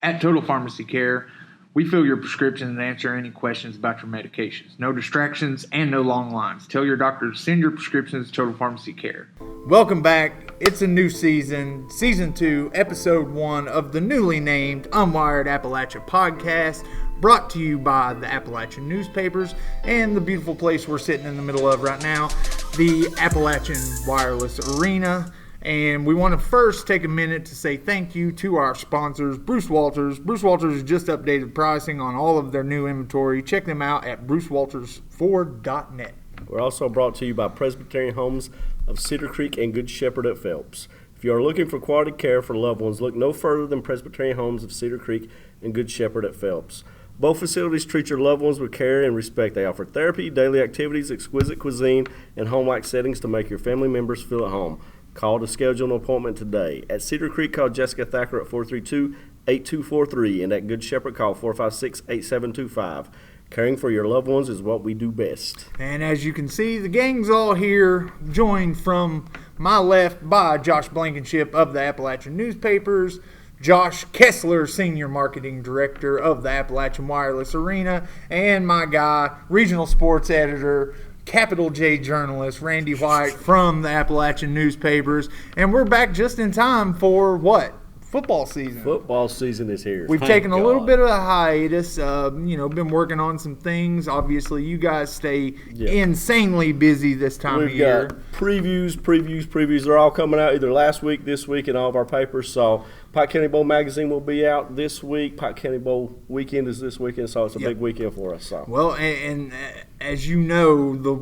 At Total Pharmacy Care, we fill your prescriptions and answer any questions about your medications. No distractions and no long lines. Tell your doctor to send your prescriptions to Total Pharmacy Care. Welcome back. It's a new season, Season 2, Episode 1 of the newly named Unwired Appalachia podcast, brought to you by the Appalachian newspapers and the beautiful place we're sitting in the middle of right now, the Appalachian Wireless Arena. And we want to first take a minute to say thank you to our sponsors, Bruce Walters. Bruce Walters has just updated pricing on all of their new inventory. Check them out at brucewaltersford.net. We're also brought to you by Presbyterian Homes of Cedar Creek and Good Shepherd at Phelps. If you are looking for quality care for loved ones, look no further than Presbyterian Homes of Cedar Creek and Good Shepherd at Phelps. Both facilities treat your loved ones with care and respect. They offer therapy, daily activities, exquisite cuisine, and home-like settings to make your family members feel at home. Call to schedule an appointment today. At Cedar Creek, call Jessica Thacker at 432-8243, and at Good Shepherd, call 456-8725. Caring for your loved ones is what we do best. And as you can see, the gang's all here, joined from my left by Josh Blankenship of the Appalachian Newspapers, Josh Kesler, Senior Marketing Director of the Appalachian Wireless Arena, and my guy, Regional Sports Editor, Capital J journalist, Randy White from the Appalachian Newspapers. And we're back just in time for what? Football season. Football season is here. We've taken a little bit of a hiatus, been working on some things. Obviously, you guys stay insanely busy this time of year. We've got previews. They're all coming out either last week, this week, in all of our papers. So Pike County Bowl Magazine will be out this week. Pike County Bowl weekend is this weekend, so it's a big weekend for us. So. Well, and as you know, the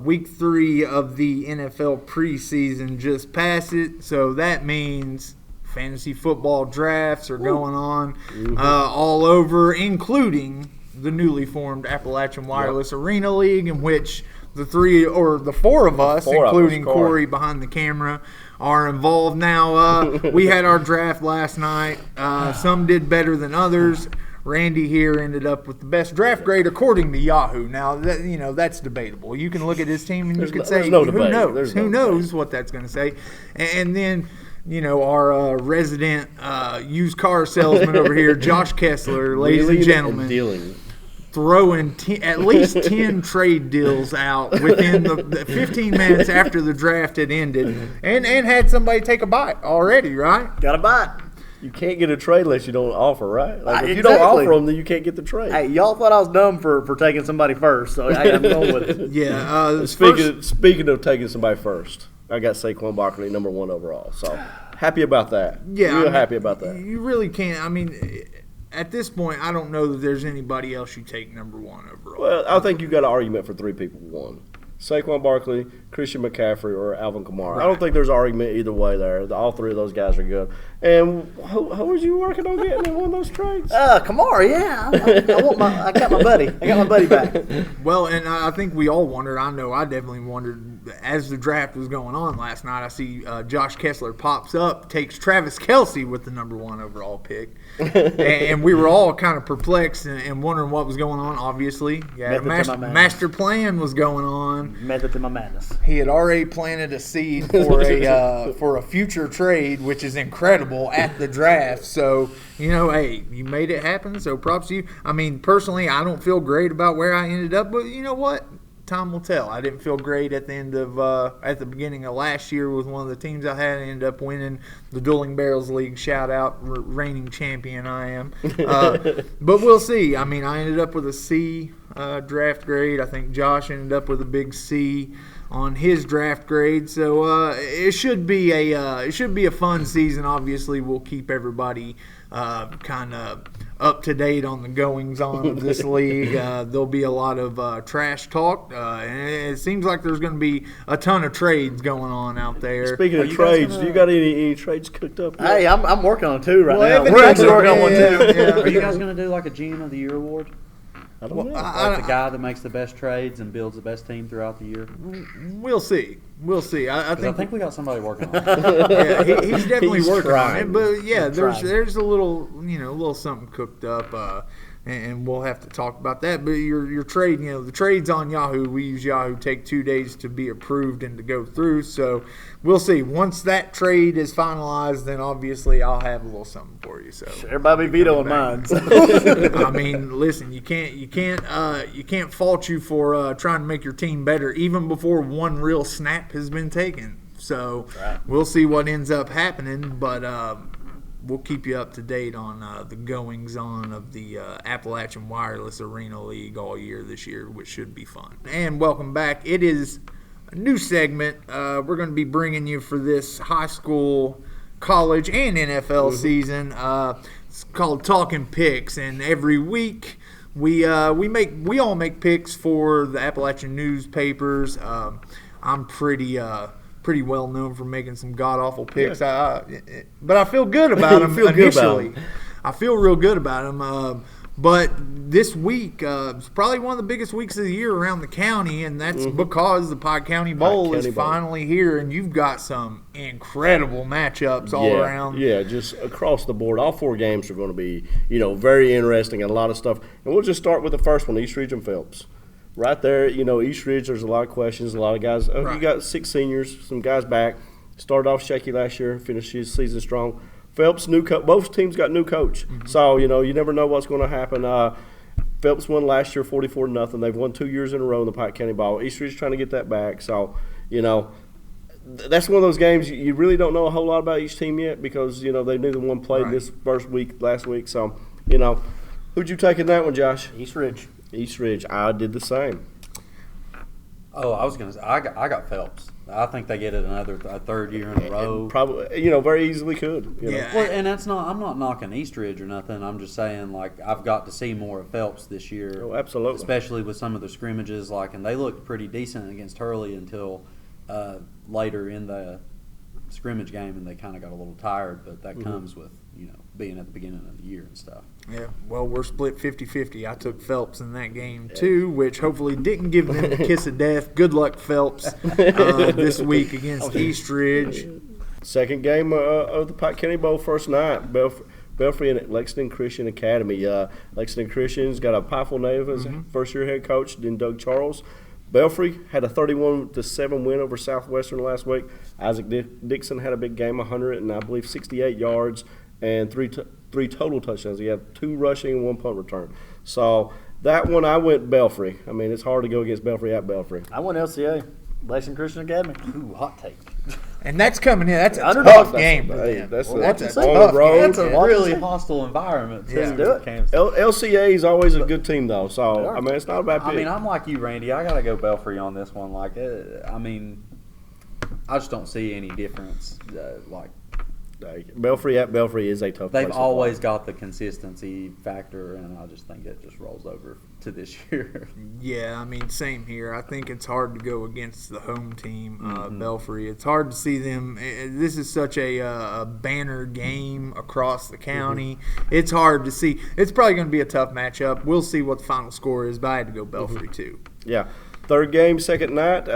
week 3 of the NFL preseason just passed it, so that means fantasy football drafts are going on all over, including the newly formed Appalachian Wireless Arena League, in which the four of us, including Corey behind the camera, are involved now. We had our draft last night. Some did better than others. Randy here ended up with the best draft grade according to Yahoo. Now, that's debatable. You can look at his team and you can say, who knows? Who knows what that's going to say? And then, our resident used car salesman over here, Josh Kesler, ladies and gentlemen, throwing at least 10 trade deals out within the 15 minutes after the draft had ended, and had somebody take a bite already, right? Got a bite. You can't get a trade unless you don't offer, right? If you don't offer them, then you can't get the trade. Hey, y'all thought I was dumb for taking somebody first, so I'm going with it. Yeah. Speaking of taking somebody first, I got Saquon Barkley number 1 overall, so happy about that. Yeah, real happy about that. You really can't. I mean, at this point, I don't know that there's anybody else you take number 1 overall. Well, I think you got an argument for 3 people. 1, Saquon Barkley, Christian McCaffrey, or Alvin Kamara. Right. I don't think there's an argument either way there. All 3 of those guys are good. And who was you working on getting in one of those trades? Kamara, yeah. I got my buddy. I got my buddy back. Well, and I think we all wondered. I know I definitely wondered as the draft was going on last night. I see Josh Kesler pops up, takes Travis Kelce with the number 1 overall pick. And we were all kind of perplexed and wondering what was going on, obviously. Yeah, master plan was going on. Method to my madness. He had already planted a seed for a future trade, which is incredible at the draft. So, hey, you made it happen, so props to you. I mean, personally, I don't feel great about where I ended up, but you know what? Time will tell. I didn't feel great at the beginning of last year with one of the teams I had. I ended up winning the Dueling Barrels League. Shout out, reigning champion I am. But we'll see. I mean, I ended up with a C draft grade. I think Josh ended up with a big C on his draft grade. So it should be a fun season. Obviously, we'll keep everybody kind of up to date on the goings on of this league. There'll be a lot of trash talk, and it seems like there's going to be a ton of trades going on out there. Speaking of trades, do you got any trades cooked up yet? Hey, I'm working on 2 right now. We're actually working on 1 too. Yeah. Are you guys going to do like a GM of the Year award? I don't know. Like the guy that makes the best trades and builds the best team throughout the year? We'll see. we'll see. I think we got somebody working on it. Yeah, he's definitely working trying. on it. But yeah, there's a little something cooked up. And we'll have to talk about that. But your trade, the trade's on Yahoo. We use Yahoo. Take 2 days to be approved and to go through. So we'll see. Once that trade is finalized, then obviously I'll have a little something for you. So everybody be vetoing mine. I mean, listen, you can't fault you for trying to make your team better, even before one real snap has been taken. So we'll see what ends up happening. But we'll keep you up to date on the goings-on of the Appalachian Wireless Arena League all year this year, which should be fun. And welcome back. It is a new segment we're going to be bringing you for this high school, college, and NFL season. It's called Talkin Picks, and every week we all make picks for the Appalachian newspapers. I'm pretty well known for making some god-awful picks, but I feel good about them initially. I feel real good about them. But this week is probably one of the biggest weeks of the year around the county, and that's because the Pike County Bowl is finally here, and you've got some incredible matchups all around. Yeah, just across the board. All 4 games are going to be, very interesting and a lot of stuff. And we'll just start with the first one, East Ridge and Phelps. Right there, East Ridge, there's a lot of questions, a lot of guys. You got 6 seniors, some guys back. Started off shaky last year, finished his season strong. Phelps, both teams got new coach. So, you never know what's going to happen. Phelps won last year 44-0. They've won 2 years in a row in the Pike County Bowl. East Ridge trying to get that back. So, that's one of those games you really don't know a whole lot about each team yet because, they neither one played this last week. So, who'd you take in that one, Josh? East Ridge. East Ridge. I did the same. Oh, I was going to say, I got Phelps. I think they get it a third year in a row. Probably, very easily could. Yeah. Well, and I'm not knocking East Ridge or nothing. I'm just saying, I've got to see more of Phelps this year. Oh, absolutely. Especially with some of the scrimmages, and they looked pretty decent against Hurley until later in the scrimmage game, and they kind of got a little tired. But that comes with, being at the beginning of the year and stuff. Yeah, well, we're split 50-50. I took Phelps in that game, too, which hopefully didn't give them the kiss of death. Good luck, Phelps, this week against East Ridge. Second game of the Pike County Bowl, first night, Belfry and Lexington Christian Academy. Lexington Christian's got a Pikeville native as first-year head coach, then Doug Charles. Belfry had a 31-7 win over Southwestern last week. Isaac Dixon had a big game, 100 and I believe 68 yards. And three total touchdowns. He had 2 rushing and 1 punt return. So that one, I went Belfry. I mean, it's hard to go against Belfry at Belfry. I went LCA, Lexington Christian Academy. Ooh, hot take. And that's coming in. That's a Underdog. tough game. That's a on tough the road. That's a really hostile environment, too. Let's do it. LCA is always a good team, though. So, I mean, it's not a bad pick. I mean, I'm like you, Randy. I got to go Belfry on this one. I just don't see any difference. Belfry at Belfry is a tough place. They've always got the consistency factor, and I just think it just rolls over to this year. Yeah, I mean, same here. I think it's hard to go against the home team, Belfry. It's hard to see them. This is such a banner game across the county. It's hard to see. It's probably going to be a tough matchup. We'll see what the final score is, but I had to go Belfry, too. Yeah. Third game, second night.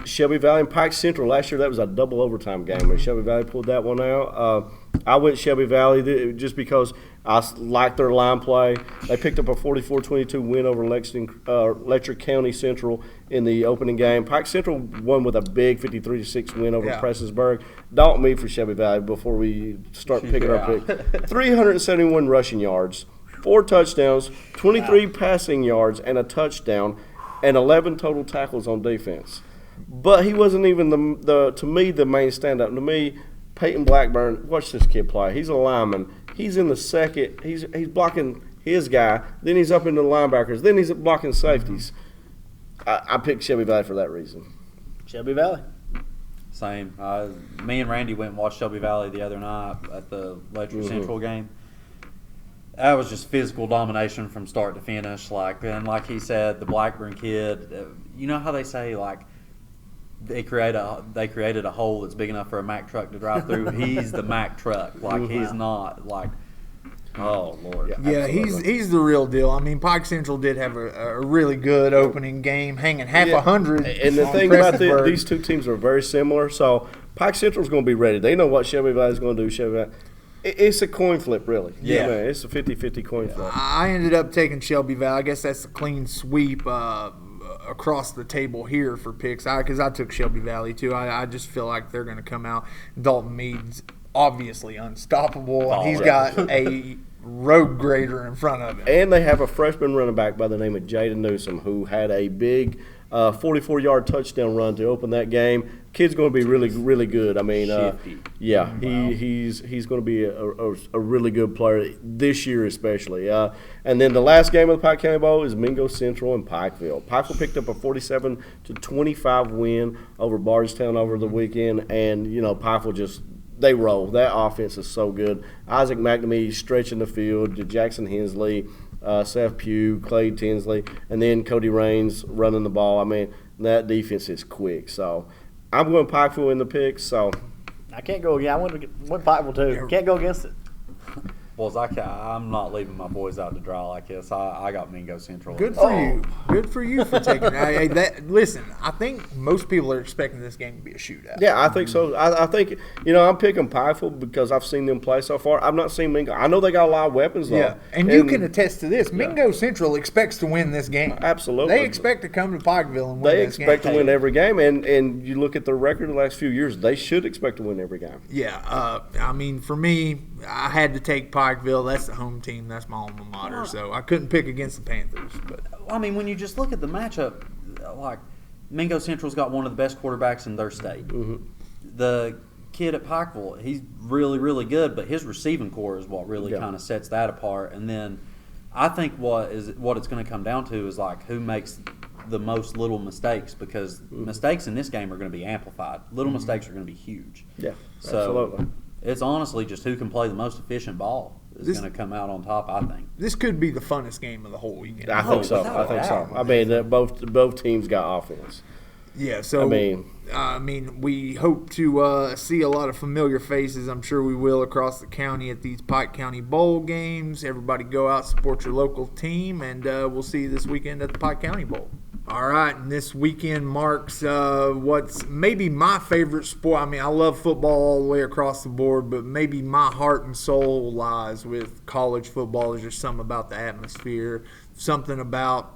Shelby Valley and Pike Central. Last year, that was a double overtime game, and Shelby Valley pulled that one out. I went Shelby Valley just because I liked their line play. They picked up a 44-22 win over Letcher County Central in the opening game. Pike Central won with a big 53-6 win over Prestonsburg. Don't me for Shelby Valley before we start picking our pick. 371 rushing yards, 4 touchdowns, 23 passing yards, and a touchdown, and 11 total tackles on defense. But he wasn't even to me the main standout. To me, Peyton Blackburn, watch this kid play. He's a lineman. He's in the second. He's blocking his guy. Then he's up into the linebackers. Then he's blocking safeties. I picked Shelby Valley for that reason. Shelby Valley. Same. Me and Randy went and watched Shelby Valley the other night at the Letcher Central game. That was just physical domination from start to finish. And like he said, the Blackburn kid. You know how they say they created a hole that's big enough for a Mack truck to drive through. He's the Mack truck. He's not Oh, Lord. Yeah, Absolutely. he's the real deal. I mean, Pike Central did have a really good opening game, hanging half 100. And the on thing about Prestonsburg. these two teams are very similar. So Pike Central's going to be ready. They know what Shelby Valley's going to do. Shelby Valley. It's a coin flip, really. Yeah. I mean, it's a 50-50 coin flip. I ended up taking Shelby Valley. I guess that's a clean sweep across the table here for picks. Because I took Shelby Valley too. I just feel like they're going to come out. Dalton Meade's obviously unstoppable, and he's got a road grader in front of him. And they have a freshman running back by the name of Jaden Newsom who had a big 44-yard touchdown run to open that game. Kid's going to be really, really good. I mean, he's going to be a really good player this year especially. And then the last game of the Pike County Bowl is Mingo Central and Pikeville. Pikeville picked up a 47-25 win over Bardstown over the weekend, and Pikeville just – they roll. That offense is so good. Isaac McNamee stretching the field, Jackson Hensley, Seth Pugh, Clay Tinsley, and then Cody Raines running the ball. I mean, that defense is quick. So I'm going Pikeville in the picks. So I can't go again. I went Pikeville too. Can't go against it. Well, I'm not leaving my boys out to dry like this. I got Mingo Central. Good for you. Good for you for taking it. Listen, I think most people are expecting this game to be a shootout. yeah, I think so. I think I'm picking Pikeville because I've seen them play so far. I've not seen Mingo. I know they got a lot of weapons though. Yeah, and you can attest to this. Mingo Central expects to win this game. Absolutely. They expect to come to Pikeville and win They this game. expect to win every game, and you look at their record the last few years, they should expect to win every game. Yeah, I mean, for me, I had to take Pikeville. That's the home team. That's my alma mater. So I couldn't pick against the Panthers. But I mean, when you just look at the matchup, like Mingo Central's got one of the best quarterbacks in their state. Mm-hmm. The kid at Pikeville, he's really, really good, but his receiving core is what really kind of sets that apart. And then I think what it's going to come down to is like who makes the most little mistakes, because mistakes in this game are going to be amplified. Little mistakes are going to be huge. Yeah, So absolutely. it's honestly just who can play the most efficient ball is going to come out on top, I think. this could be the funnest game of the whole weekend. I think so. without I think doubt. so. I mean, both teams got offense. Yeah, so I mean, we hope to see a lot of familiar faces. I'm sure we will across the county at these Pike County Bowl games. Everybody go out, support your local team, and we'll see you this weekend at the Pike County Bowl. All right, and this weekend marks what's maybe my favorite sport. I mean, I love football all the way across the board, but maybe my heart and soul lies with college football. There's just something about the atmosphere, something about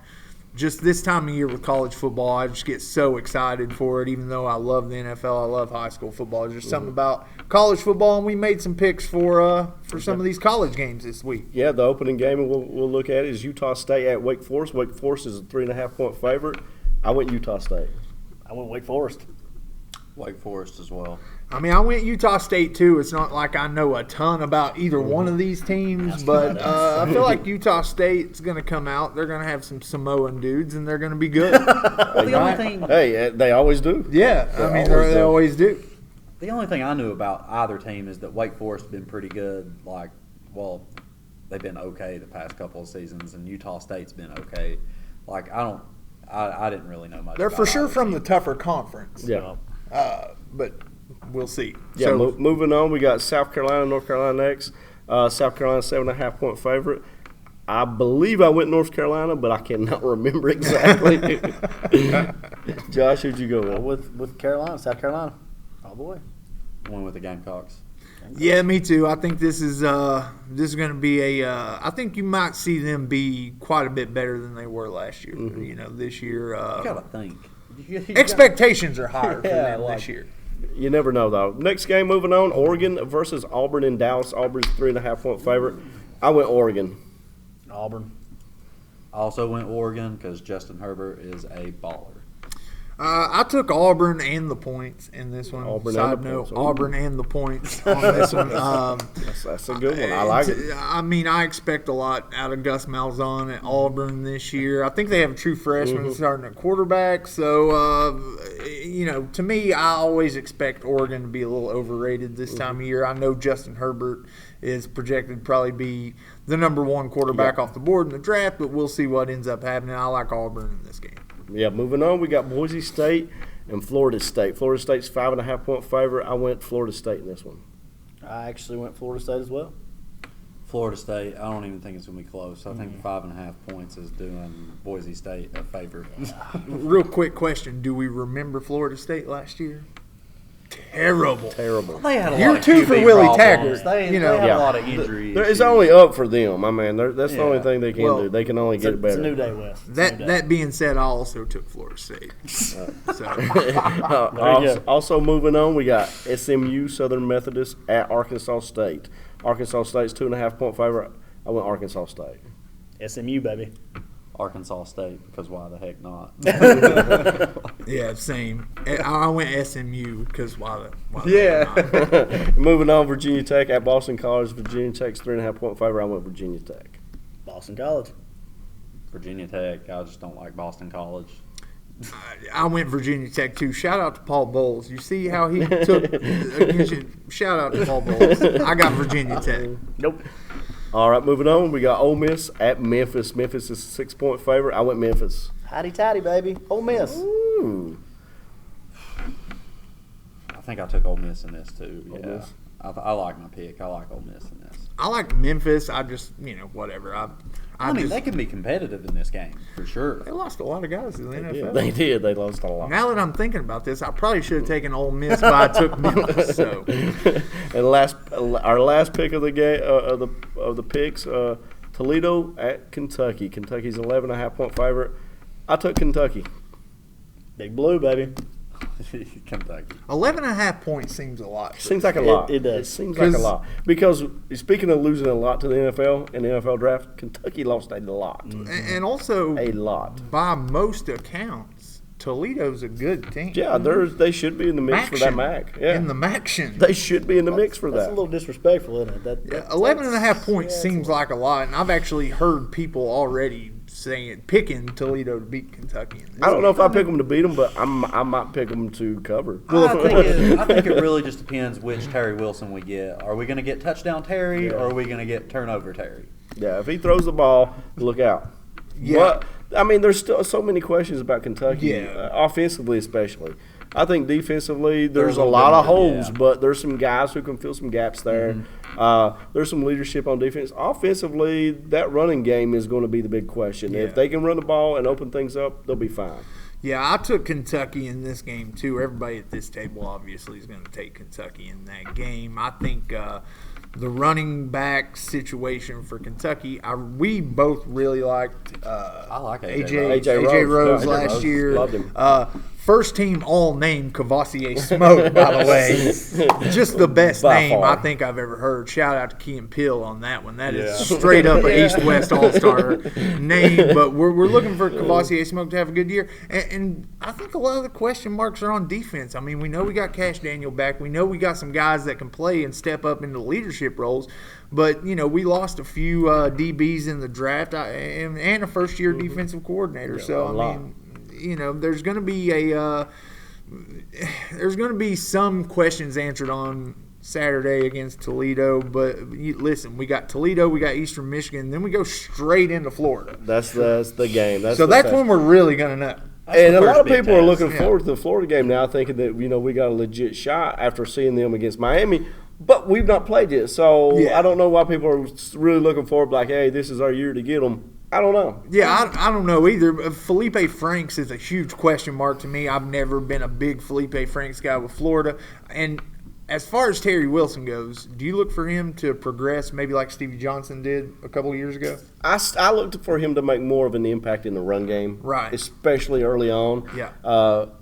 just this time of year with college football. I just get so excited for it, even though I love the NFL. I love high school football. There's just something about college football, and we made some picks for some of these college games this week. Yeah, the opening game we'll look at is Utah State at Wake Forest. Wake Forest is a 3.5-point favorite. I went Utah State. I went Wake Forest. Wake Forest as well. I mean, I went Utah State too. It's not like I know a ton about either one of these teams, but I feel like Utah State's going to come out. They're going to have some Samoan dudes, and they're going to be good. The only thing Hey, they always do. Yeah, I mean, they always do. The only thing I knew about either team is that Wake Forest has been pretty good. Like, well, they've been okay the past couple of seasons, and Utah State's been okay. Like, I didn't really know much. They're about for sure either from team. the tougher conference. Yeah. But we'll see. Yeah, So, moving on, we got South Carolina, North Carolina next. South Carolina, 7.5-point favorite. I believe I went North Carolina, but I cannot remember exactly. Josh, who'd you go with? With Carolina, South Carolina. Oh, boy. One with the Gamecocks. yeah, me too. I think this is going to be I think you might see them be quite a bit better than they were last year. You know, this year. You gotta think. Expectations are higher for Yeah, them like- this year. You never know, though. Next game, moving on, Oregon versus Auburn in Dallas. Auburn's 3.5-point favorite. I went Oregon. Auburn. I also went Oregon because Justin Herbert is a baller. I took Auburn and the points in this one. Auburn Side and the note, points. Auburn and the points on this one. That's a good one. I like it. I mean, I expect a lot out of Gus Malzahn at Auburn this year. I think they have a true freshman starting at quarterback. So, you know, to me, I always expect Oregon to be a little overrated this time of year. I know Justin Herbert is projected to probably be the number one quarterback off the board in the draft, but we'll see what ends up happening. I like Auburn in this game. Yeah, moving on, we got Boise State and Florida State. Florida State's 5.5-point favorite. I went Florida State in this one. I actually went Florida State as well. Florida State, I don't even think it's going to be close. I think 5.5 points is doing Boise State a favor. Real quick question. Do we remember Florida State last year? Terrible. They had a Year lot of 2 for QB Willie problems. Taggart. They You know. had Yeah. a lot of injuries. It's only up for them. I mean, that's the only Yeah. thing they can Well, do. They can only It's get a, it it's a better. new day, Wes. It's a new day. That being said, I also took Florida State. So Also moving on, we got SMU, Southern Methodist, at Arkansas State. Arkansas State's 2.5-point favorite. I went Arkansas State. SMU, baby. Arkansas State, because why the heck not? yeah, same. I went SMU because why not? Moving on, Virginia Tech at Boston College. Virginia Tech's 3.5-point favorite. I went Virginia Tech. Boston College. Virginia Tech, I just don't like Boston College. I went Virginia Tech too. Shout out to Paul Bowles. You see how he took against you? Shout out to Paul Bowles. I got Virginia Tech. Nope. All right, moving on, we got Ole Miss at Memphis. Memphis is a 6-point favorite. I went Memphis. Howdy toddy, baby. Ole Miss. Ooh. I think I took Ole Miss in this too. Ole Yeah, Miss. I like my pick. I like Ole Miss in this. I like Memphis. I just whatever. I mean, just, they can be competitive in this game for sure. they lost a lot of guys in the NFL. Yeah, they did. They lost a lot. Now that I'm thinking about this, I probably should have taken Ole Miss, but I took Memphis. So And our last pick of the game of the picks, Toledo at Kentucky. Kentucky's 11.5-point favorite. I took Kentucky. Big Blue, baby. Kentucky. 11.5 points seems a lot. Seems like a lot. It does. It seems like a lot. Because speaking of losing a lot to the NFL in the NFL draft, Kentucky lost a lot. And also, A lot. by most accounts, Toledo's a good team. Yeah, they should be in the mix for that Maction. MAC. Yeah. In the Maction. They should be in the mix for That's a that. little disrespectful, isn't it? That 11.5 points yeah, seems like a lot, and I've actually heard people already picking Toledo to beat Kentucky. In this I don't know game. if I pick them to beat them, but I might pick them to cover. I think it really just depends which Terry Wilson we get. Are we going to get touchdown Terry, or are we going to get turnover Terry? Yeah, if he throws the ball, look out. Yeah. But, I mean, there's still so many questions about Kentucky, Yeah. Offensively especially. I think defensively, there's a a little lot of bit more, holes, yeah. but there's some guys who can fill some gaps there. There's some leadership on defense. Offensively, that running game is going to be the big question. Yeah. If they can run the ball and open things up, they'll be fine. Yeah, I took Kentucky in this game too. Everybody at this table obviously is going to take Kentucky in that game. I think the running back situation for Kentucky, we both really liked I like AJ Rose Yeah, last Rose. year. Loved him. First team all name Cavassier Smoke, by the way. Just the best By name far. I think I've ever heard. Shout out to Key and Peele on that one. That is straight up an East-West All-Star name. But we're looking for Cavassier Smoke to have a good year. And I think a lot of the question marks are on defense. I mean, we know we got Cash Daniel back. We know we got some guys that can play and step up into leadership roles. But, we lost a few DBs in the draft and a first-year defensive coordinator. So, a I lot. mean, there's going to be there's going to be some questions answered on Saturday against Toledo. But listen, we got Toledo, we got Eastern Michigan, then we go straight into Florida. That's the game. So that's when we're really going to know. And a the lot first of big people are test. looking forward to the Florida game now, thinking that we got a legit shot after seeing them against Miami. But we've not played yet, so Yeah. I don't know why people are really looking forward. Like, hey, this is our year to get them. I don't know. Yeah, I don't know either. Felipe Franks is a huge question mark to me. I've never been a big Felipe Franks guy with Florida. And as far as Terry Wilson goes, do you look for him to progress maybe like Stevie Johnson did a couple of years ago? I looked for him to make more of an impact in the run game, Right. Especially early on. Yeah.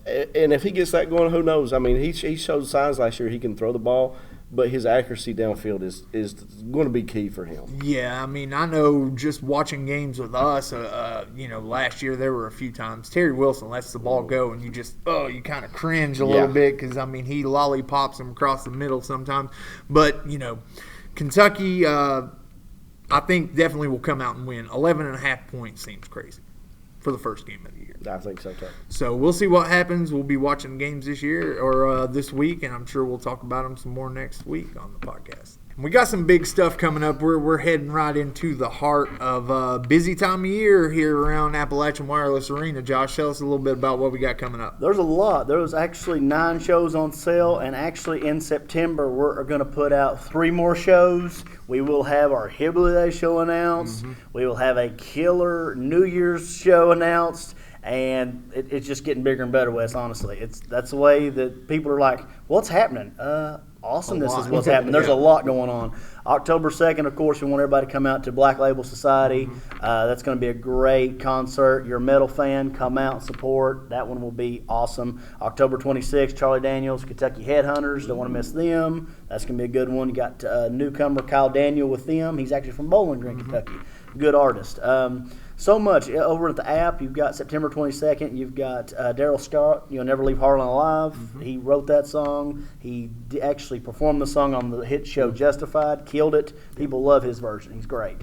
And if he gets that going, who knows? I mean, he showed signs last year he can throw the ball, but his accuracy downfield is going to be key for him. Yeah, I mean, I know just watching games with us, last year there were a few times Terry Wilson lets the ball go and you just, you kind of cringe a little bit because, I mean, he lollipops him across the middle sometimes. But, Kentucky, I think definitely will come out and win. 11.5 points seems crazy for the first game of the year. I think so, too. So we'll see what happens. We'll be watching games this year or this week, and I'm sure we'll talk about them some more next week on the podcast. We got some big stuff coming up. We're heading right into the heart of a busy time of year here around Appalachian Wireless Arena. Josh, tell us a little bit about what we got coming up. There's a lot. There's actually 9 shows on sale, and actually in September we're going to put out 3 more shows. We will have our Hillbilly Day show announced. We will have a killer New Year's show announced. And it's just getting bigger and better, Wes, honestly. That's the way that people are like, what's happening? Awesomeness is what's happening. There's a lot going on. October 2nd, of course, we want everybody to come out to Black Label Society. That's going to be a great concert. You're a metal fan, come out and support. That one will be awesome. October 26th, Charlie Daniels, Kentucky Headhunters. Don't want to miss them. That's going to be a good one. You got newcomer Kyle Daniel with them. He's actually from Bowling Green, Kentucky. Good artist. So much. Over at the app, you've got September 22nd, you've got Daryl Scott, You'll Never Leave Harlan Alive. He wrote that song. He actually performed the song on the hit show Justified, killed it. People love his version. He's great.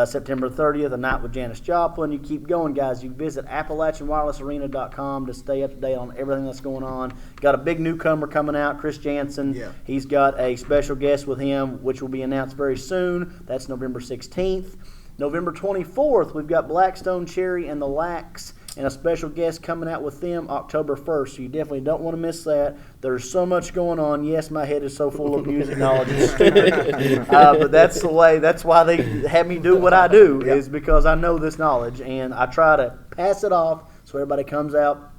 September 30th, A Night with Janis Joplin. You keep going, guys. You visit AppalachianWirelessArena.com to stay up to date on everything that's going on. Got a big newcomer coming out, Chris Jansen. Yeah. He's got a special guest with him, which will be announced very soon. That's November 16th. November 24th, we've got Blackstone Cherry and the Lax and a special guest coming out with them October 1st. So you definitely don't want to miss that. There's so much going on. Yes, my head is so full of music knowledge. It's stupid. But that's the way. That's why they have me do what I do, is because I know this knowledge. And I try to pass it off so everybody comes out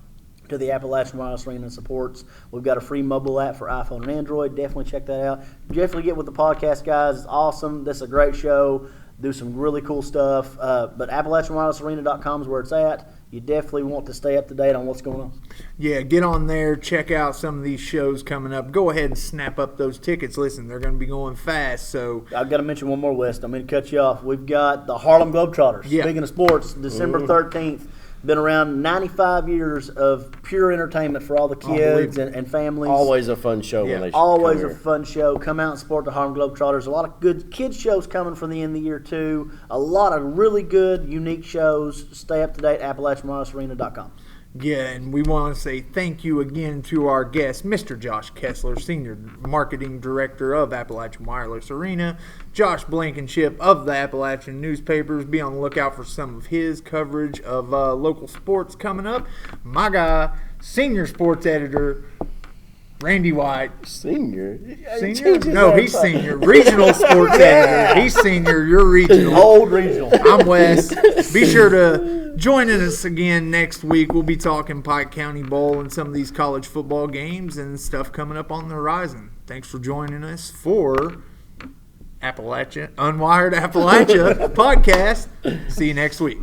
to the Appalachian Wireless Arena and supports. We've got a free mobile app for iPhone and Android. Definitely check that out. Definitely get with the podcast, guys. It's awesome. This is a great show. Do some really cool stuff. But AppalachianWirelessArena.com is where it's at. You definitely want to stay up to date on what's going on. Yeah, get on there. Check out some of these shows coming up. Go ahead and snap up those tickets. Listen, they're going to be going fast. So I've got to mention one more, West. I'm going to cut you off. We've got the Harlem Globetrotters. Yeah. Speaking of sports, December 13th. Been around 95 years of pure entertainment for all the kids and families. Always a fun show when they Always come a here. fun show. Come out and support the Harlem Globetrotters. A lot of good kids shows coming from the end of the year, too. A lot of really good, unique shows. Stay up to date, AppalachianWirelessArena.com. yeah, and we want to say thank you again to our guest, Mr. Josh Kesler, Senior Marketing Director of Appalachian Wireless Arena, Josh Blankenship of the Appalachian Newspapers. Be on the lookout for some of his coverage of local sports coming up. My guy, Senior Sports Editor, Randy White. Senior? Senior? No, he's senior. Regional sports editor. He's senior. You're regional. Old regional. I'm Wes. Be sure to join us again next week. We'll be talking Pike County Bowl and some of these college football games and stuff coming up on the horizon. Thanks for joining us for Unwired Appalachia podcast. See you next week.